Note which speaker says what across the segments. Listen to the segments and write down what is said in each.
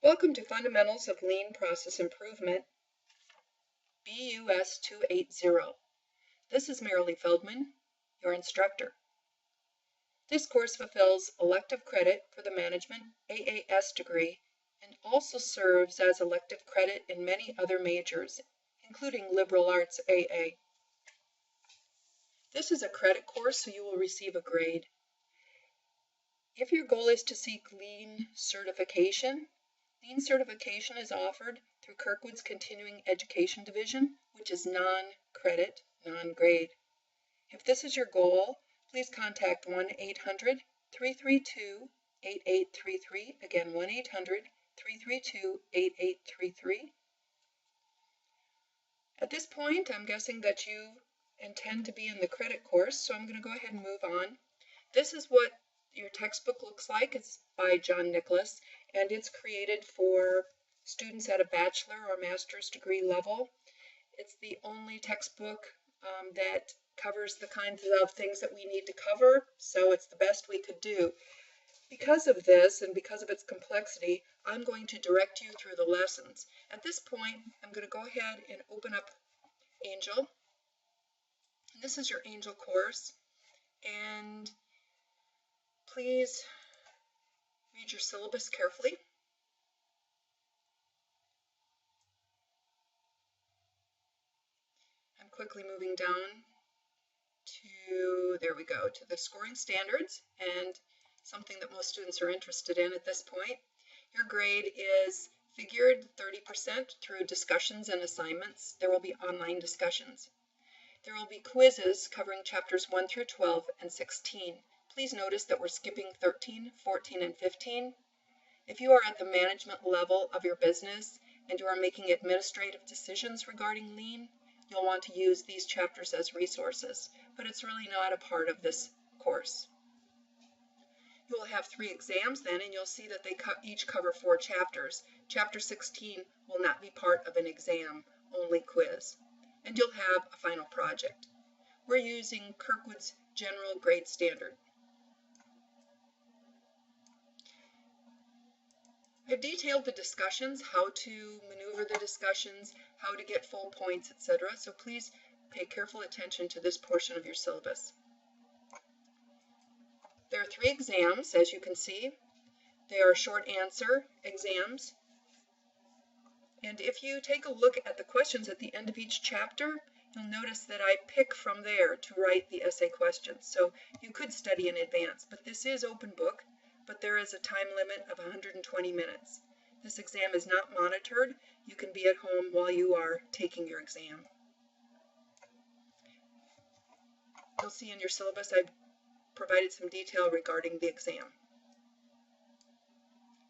Speaker 1: Welcome to Fundamentals of Lean Process Improvement, BUS-280. This is Marilee Feldman, your instructor. This course fulfills elective credit for the Management AAS degree and also serves as elective credit in many other majors, including Liberal Arts AA. This is a credit course, so you will receive a grade. If your goal is to seek Lean certification is offered through Kirkwood's Continuing Education Division, which is non-credit, non-grade. If this is your goal, please contact 1-800-332-8833. Again, 1-800-332-8833. At this point, I'm guessing that you intend to be in the credit course, so I'm going to go ahead and move on. This is what your textbook looks like. It's by John Nicholas, and it's created for students at a bachelor or master's degree level. It's the only textbook that covers the kinds of things that we need to cover, so it's the best we could do. Because of this and because of its complexity, I'm going to direct you through the lessons. At this point, I'm going to go ahead and open up Angel. This is your Angel course, and please read your syllabus carefully. I'm quickly moving down to, there we go, to the scoring standards, and something that most students are interested in at this point. Your grade is figured 30% through discussions and assignments. There will be online discussions. There will be quizzes covering chapters 1 through 12 and 16. Please notice that we're skipping 13, 14, and 15. If you are at the management level of your business and you are making administrative decisions regarding Lean, you'll want to use these chapters as resources, but it's really not a part of this course. You will have 3 exams then, and you'll see that they each cover 4 chapters. Chapter 16 will not be part of an exam, only quiz. And you'll have a final project. We're using Kirkwood's General Grade Standard. I've detailed the discussions, how to maneuver the discussions, how to get full points, etc. So please pay careful attention to this portion of your syllabus. There are 3 exams, as you can see. They are short answer exams. And if you take a look at the questions at the end of each chapter, you'll notice that I pick from there to write the essay questions. So you could study in advance, but this is open book, but there is a time limit of 120 minutes. This exam is not monitored. You can be at home while you are taking your exam. You'll see in your syllabus I've provided some detail regarding the exam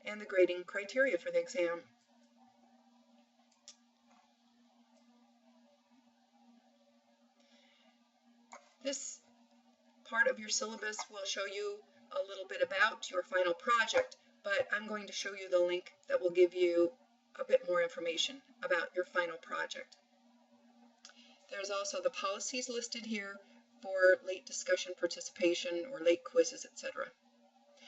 Speaker 1: and the grading criteria for the exam. This part of your syllabus will show you a little bit about your final project, but I'm going to show you the link that will give you a bit more information about your final project. There's also the policies listed here for late discussion participation or late quizzes, etc.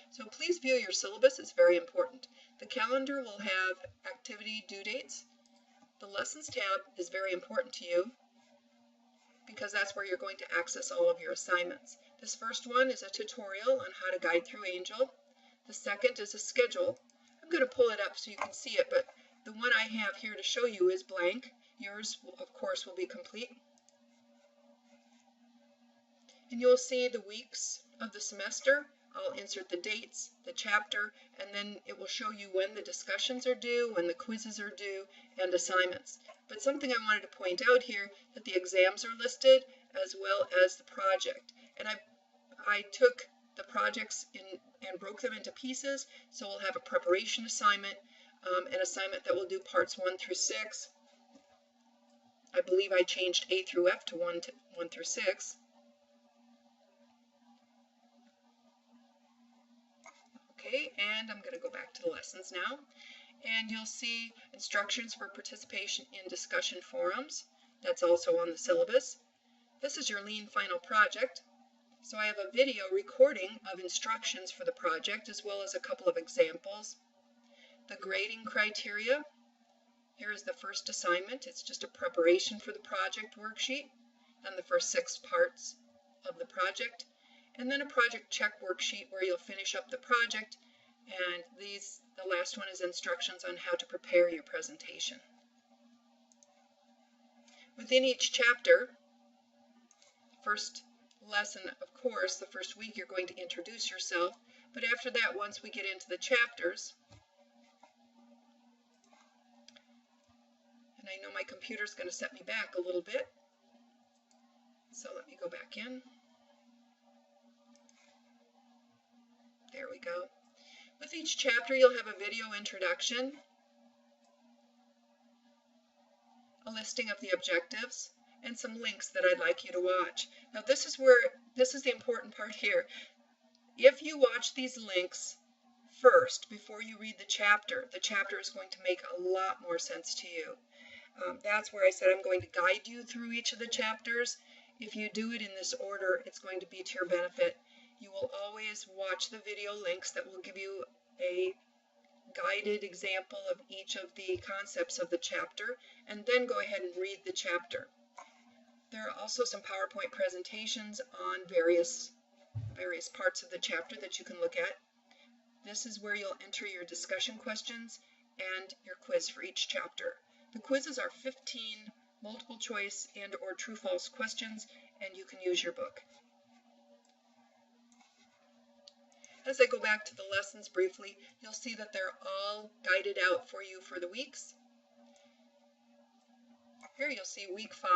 Speaker 1: So please view your syllabus, it's very important. The calendar will have activity due dates. The lessons tab is very important to you because that's where you're going to access all of your assignments. This first one is a tutorial on how to guide through Angel. The second is a schedule. I'm going to pull it up so you can see it, but the one I have here to show you is blank. Yours, of course, will be complete. And you'll see the weeks of the semester. I'll insert the dates, the chapter, and then it will show you when the discussions are due, when the quizzes are due, and assignments. But something I wanted to point out here, that the exams are listed as well as the project. And I took the projects and broke them into pieces, so we'll have a preparation assignment, an assignment that will do parts 1 through 6. I believe I changed A through F to 1 through 6. Okay, and I'm going to go back to the lessons now. And you'll see instructions for participation in discussion forums. That's also on the syllabus. This is your Lean final project. So I have a video recording of instructions for the project as well as a couple of examples. The grading criteria. Here is the first assignment. It's just a preparation for the project worksheet and the first 6 parts of the project. And then a project check worksheet where you'll finish up the project. And the last one is instructions on how to prepare your presentation. Within each chapter, first lesson, of course, the first week you're going to introduce yourself. But after that, once we get into the chapters, and I know my computer's going to set me back a little bit, so let me go back in. There we go. With each chapter, you'll have a video introduction, a listing of the objectives, and some links that I'd like you to watch. Now this is the important part here. If you watch these links first before you read the chapter is going to make a lot more sense to you. That's where I said I'm going to guide you through each of the chapters. If you do it in this order, it's going to be to your benefit. You will always watch the video links that will give you a guided example of each of the concepts of the chapter, and then go ahead and read the chapter. There are also some PowerPoint presentations on various parts of the chapter that you can look at. This is where you'll enter your discussion questions and your quiz for each chapter. The quizzes are 15 multiple choice and or true-false questions, and you can use your book. As I go back to the lessons briefly, you'll see that they're all guided out for you for the weeks. Here you'll see week 5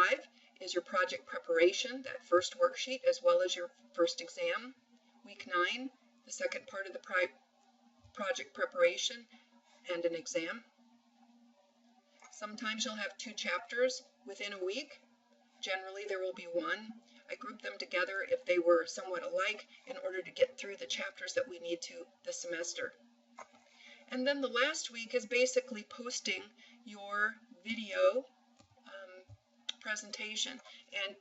Speaker 1: is your project preparation, that first worksheet, as well as your first exam. Week 9, the second part of the project preparation and an exam. Sometimes you'll have 2 chapters within a week. Generally there will be 1. I grouped them together if they were somewhat alike in order to get through the chapters that we need to this semester. And then the last week is basically posting your video presentation. And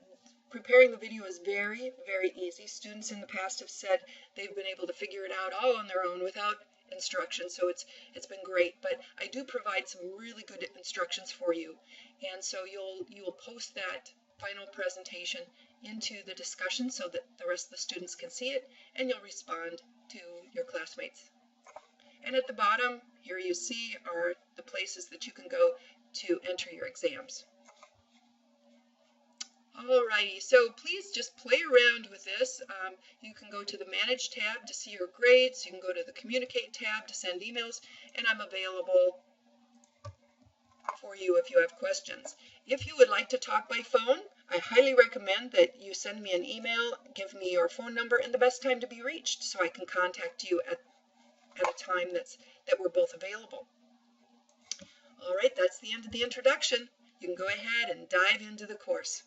Speaker 1: preparing the video is very, very easy. Students in the past have said they've been able to figure it out all on their own without instruction, so it's been great. But I do provide some really good instructions for you, and so you will post that final presentation into the discussion so that the rest of the students can see it, and you'll respond to your classmates. And at the bottom here you see are the places that you can go to enter your exams. Alrighty, so please just play around with this. You can go to the Manage tab to see your grades. You can go to the Communicate tab to send emails, and I'm available for you if you have questions. If you would like to talk by phone, I highly recommend that you send me an email, give me your phone number and the best time to be reached so I can contact you at a time that we're both available. All right, that's the end of the introduction. You can go ahead and dive into the course.